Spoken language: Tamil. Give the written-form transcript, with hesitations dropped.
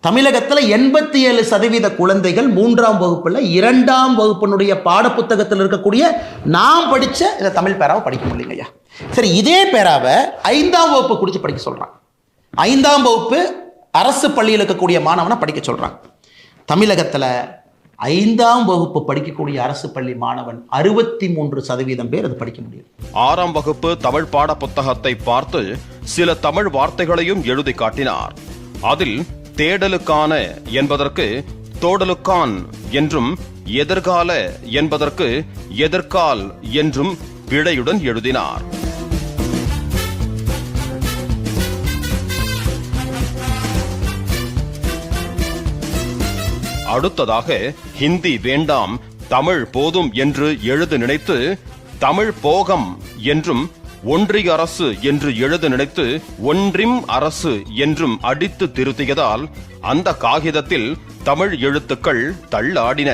தமிழகத்தில் 87% குழந்தைகள் 3ஆம் வகுப்பில் 2ஆம் வகுப்பினுடைய பாடப்புத்தகத்தில் இருக்கக்கூடிய நாம் படித்த இந்த தமிழ் பேராவை படிக்க முடியலைங்கய்யா. சரி, இதே பேராவை 5ஆம் வகுப்பு குறித்து படிக்க சொல்கிறாங்க. 5ஆம் வகுப்பு அரசு பள்ளியில் இருக்கக்கூடிய மாணவனை படிக்க சொல்கிறாங்க. தமிழகத்தில் 5ஆம் வகுப்பு படிக்கக்கூடிய அரசு பள்ளி மாணவன் 63% பேர் அது படிக்க முடியும். 6ஆம் வகுப்பு தமிழ் பாட புத்தகத்தை பார்த்து சில தமிழ் வார்த்தைகளையும் எழுதி காட்டினார். அதில் தேடலுக்கான என்பதற்கு தோடலுக்கான் என்றும், எதிர்கால என்பதற்கு எதிர்கால் என்றும் பிழையுடன் எழுதினார். அடுத்ததாக ஹிந்தி வேண்டாம், தமிழ் போதும் என்று எழுத நினைத்து தமிழ் போகம் என்றும், ஒன்றிய அரசு என்று எழுத நினைத்து ஒன்றிம் அரசு என்றும் அடித்து திருத்தியதால் அந்த காகிதத்தில் தமிழ் எழுத்துக்கள் தள்ளாடின.